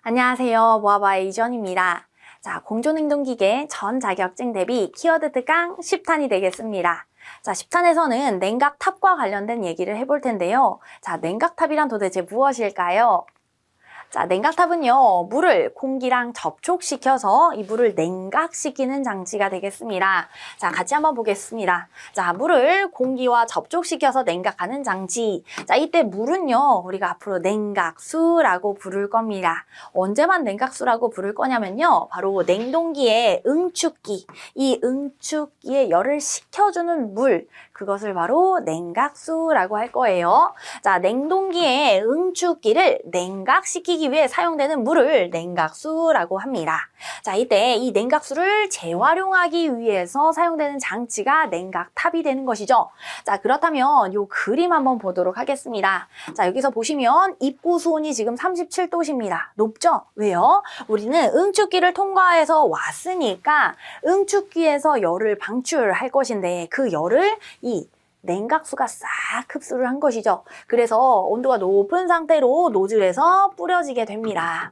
안녕하세요. 모아바의 이전입니다. 자, 공조냉동기계 전 자격증 대비 키워드 특강 10탄이 되겠습니다. 자, 10탄에서는 냉각탑과 관련된 얘기를 해볼 텐데요. 자, 냉각탑이란 도대체 무엇일까요? 자, 냉각탑은요, 물을 공기랑 접촉시켜서 이 물을 냉각시키는 장치가 되겠습니다. 자, 같이 한번 보겠습니다. 자, 물을 공기와 접촉시켜서 냉각하는 장치. 자, 이때 물은요, 우리가 앞으로 냉각수라고 부를 겁니다. 언제만 냉각수라고 부를 거냐면요, 바로 냉동기의 응축기, 이 응축기에 열을 식혀주는 물, 그것을 바로 냉각수라고 할 거예요. 자, 냉동기의 응축기를 냉각시키기 위해 사용되는 물을 냉각수라고 합니다. 자, 이때 이 냉각수를 재활용하기 위해서 사용되는 장치가 냉각탑이 되는 것이죠. 자, 그렇다면 이 그림 한번 보도록 하겠습니다. 자, 여기서 보시면 입구 수온이 지금 37도십니다. 높죠? 왜요? 우리는 응축기를 통과해서 왔으니까 응축기에서 열을 방출할 것인데 그 열을 이 냉각수가 싹 흡수를 한 것이죠. 그래서 온도가 높은 상태로 노즐에서 뿌려지게 됩니다.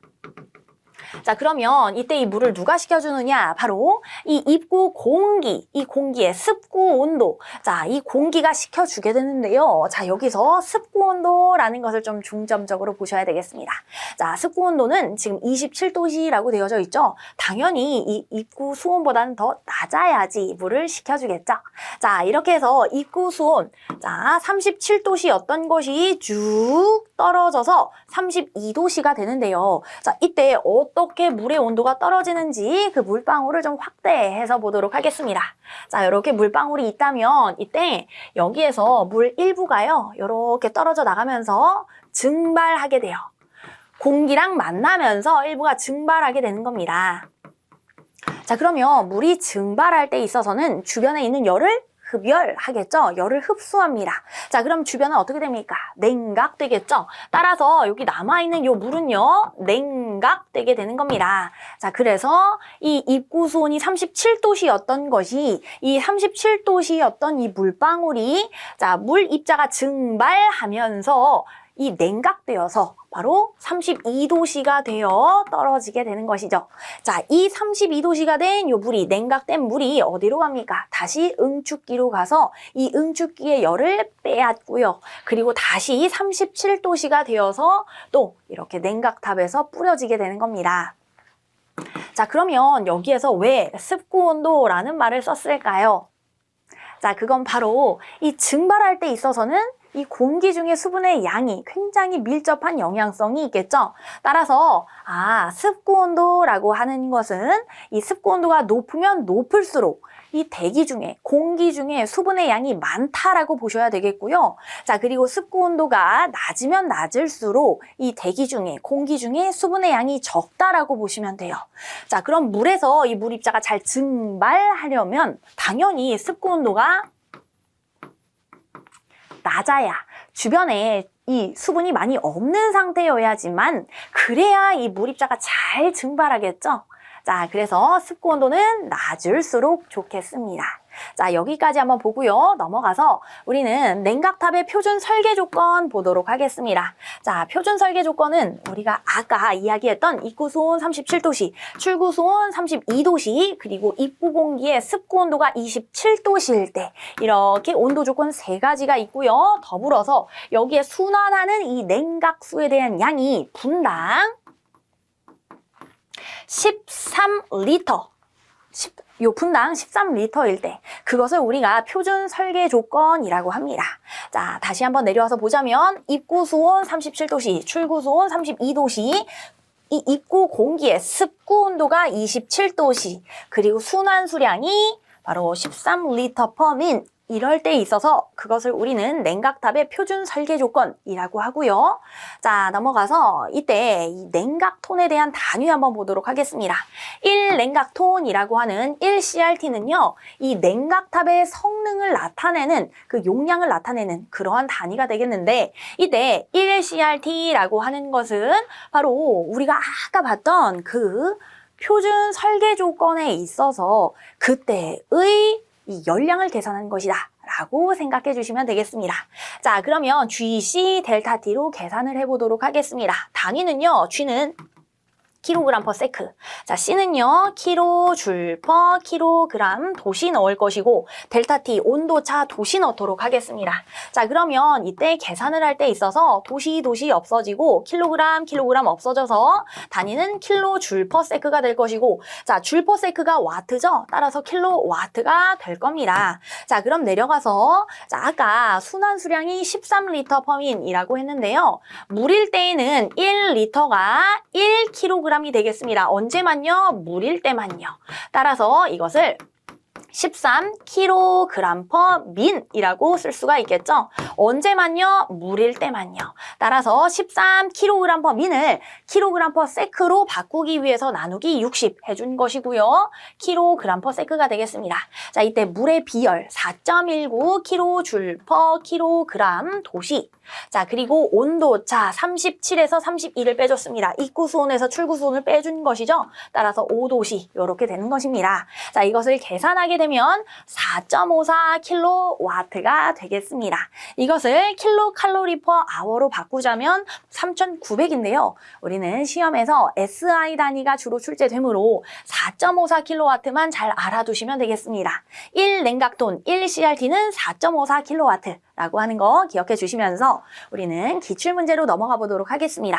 자, 그러면 이때 이 물을 누가 식혀주느냐? 바로 이 입구 공기, 이 공기의 습구 온도. 자, 이 공기가 식혀주게 되는데요. 자, 여기서 습구 온도라는 것을 좀 중점적으로 보셔야 되겠습니다. 자, 습구 온도는 지금 27도씨라고 되어져 있죠. 당연히 이 입구 수온보다는 더 낮아야지 물을 식혀주겠죠. 자, 이렇게 해서 입구 수온, 자, 37도씨였던 것이 쭉 떨어져서 32도씨가 되는데요. 자, 이때 어떻게 물의 온도가 떨어지는지 그 물방울을 좀 확대해서 보도록 하겠습니다. 자, 이렇게 물방울이 있다면 이때 여기에서 물 일부가요, 이렇게 떨어져 나가면서 증발하게 돼요. 공기랑 만나면서 일부가 증발하게 되는 겁니다. 자, 그러면 물이 증발할 때 있어서는 주변에 있는 열을 흡열하겠죠? 열을 흡수합니다. 자, 그럼 주변은 어떻게 됩니까? 냉각되겠죠? 따라서 여기 남아있는 이 물은요, 냉각되게 되는 겁니다. 자, 그래서 이 입구 수온이 37도씨였던 것이 이 37도씨였던 이 물방울이 자, 물 입자가 증발하면서 이 냉각되어서 바로 32도씨가 되어 떨어지게 되는 것이죠. 자, 이 32도씨가 된 이 물이, 냉각된 물이 어디로 갑니까? 다시 응축기로 가서 이 응축기의 열을 빼앗고요. 그리고 다시 37도씨가 되어서 또 이렇게 냉각탑에서 뿌려지게 되는 겁니다. 자, 그러면 여기에서 왜 습구온도라는 말을 썼을까요? 자, 그건 바로 이 증발할 때 있어서는 이 공기 중에 수분의 양이 굉장히 밀접한 영향성이 있겠죠. 따라서 습구온도라고 하는 것은 이 습구온도가 높으면 높을수록 이 대기 중에, 공기 중에 수분의 양이 많다라고 보셔야 되겠고요. 자, 그리고 습구온도가 낮으면 낮을수록 이 대기 중에, 공기 중에 수분의 양이 적다라고 보시면 돼요. 자, 그럼 물에서 이 물 입자가 잘 증발하려면 당연히 습구온도가 낮아야 주변에 이 수분이 많이 없는 상태여야지만 그래야 이 물 입자가 잘 증발하겠죠. 자, 그래서 습구 온도는 낮을수록 좋겠습니다. 자, 여기까지 한번 보고요. 넘어가서 우리는 냉각탑의 표준 설계 조건 보도록 하겠습니다. 자, 표준 설계 조건은 우리가 아까 이야기했던 입구 수온 37도씨, 출구 수온 32도씨, 그리고 입구 공기의 습구 온도가 27도씨일 때 이렇게 온도 조건 3가지가 있고요. 더불어서 여기에 순환하는 이 냉각수에 대한 양이 분당 13리터, 요 분당 13리터일 때 그것을 우리가 표준 설계 조건이라고 합니다. 자, 다시 한번 내려와서 보자면 입구 수온 37도씨, 출구 수온 32도씨, 이 입구 공기의 습구 온도가 27도씨, 그리고 순환 수량이 바로 13리터 per min, 이럴 때 있어서 그것을 우리는 냉각탑의 표준 설계 조건이라고 하고요. 자, 넘어가서 이때 이 냉각톤에 대한 단위 한번 보도록 하겠습니다. 1냉각톤이라고 하는 1CRT는요, 이 냉각탑의 성능을 나타내는 그 용량을 나타내는 그러한 단위가 되겠는데 이때 1CRT라고 하는 것은 바로 우리가 아까 봤던 그 표준 설계 조건에 있어서 그때의 이 열량을 계산한 것이다 라고 생각해 주시면 되겠습니다. 자, 그러면 GC 델타 T로 계산을 해보도록 하겠습니다. 단위는요, G는 킬로그램 퍼 세크. 자, C는요, 킬로 줄 퍼 킬로그램 도시 넣을 것이고, 델타 T 온도차 도시 넣도록 하겠습니다. 자, 그러면 이때 계산을 할 때 있어서 도시 없어지고, 킬로그램 없어져서 단위는 킬로 줄 퍼 세크가 될 것이고, 자, 줄 퍼 세크가 와트죠? 따라서 킬로와트가 될 겁니다. 자, 그럼 내려가서, 자, 아까 순환 수량이 13리터 퍼 민이라고 했는데요. 물일 때에는 1리터가 1kg이 되겠습니다. 언제만요? 물일 때만요. 따라서 이것을 13kg per min이라고 쓸 수가 있겠죠. 언제만요? 물일 때만요. 따라서 13kg per min을 kg per sec로 바꾸기 위해서 나누기 60 해준 것이고요. kg per sec가 되겠습니다. 자, 이때 물의 비열 4.19kJ per kg 도시. 자, 그리고 온도차 37에서 32를 빼줬습니다. 입구수온에서 출구수온을 빼준 것이죠. 따라서 5도시 이렇게 되는 것입니다. 자, 이것을 계산하게 되면 4.54kW가 되겠습니다. 이것을 킬로칼로리 퍼 아워로 바꾸자면 3,900인데요. 우리는 시험에서 SI 단위가 주로 출제되므로 4.54kW만 잘 알아두시면 되겠습니다. 1냉각톤 1CRT는 4.54kW라고 하는 거 기억해 주시면서 우리는 기출문제로 넘어가 보도록 하겠습니다.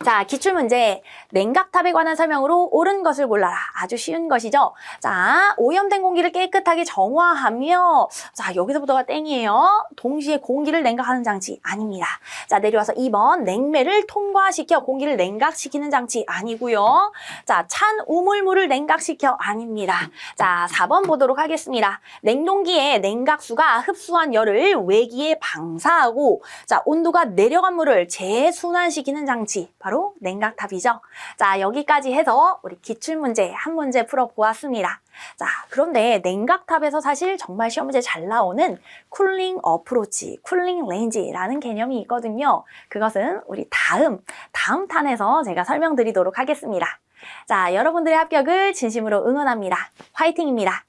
자, 기출문제. 냉각탑에 관한 설명으로 옳은 것을 골라라. 아주 쉬운 것이죠. 자, 오염된 공기를 깨끗하게 정화하며, 자, 여기서부터가 땡이에요. 동시에 공기를 냉각하는 장치 아닙니다. 자, 내려와서 2번 냉매를 통과시켜 공기를 냉각시키는 장치 아니고요. 자, 찬 우물물을 냉각시켜 아닙니다. 자, 4번 보도록 하겠습니다. 냉동기에 냉각수가 흡수한 열을 외기에 방사하고, 자, 온도가 내려간 물을 재순환시키는 장치. 바로 냉각탑이죠. 자, 여기까지 해서 우리 기출문제 한 문제 풀어보았습니다. 자, 그런데 냉각탑에서 사실 정말 시험 문제 잘 나오는 쿨링 어프로치, 쿨링 레인지라는 개념이 있거든요. 그것은 우리 다음 탄에서 제가 설명드리도록 하겠습니다. 자, 여러분들의 합격을 진심으로 응원합니다. 화이팅입니다.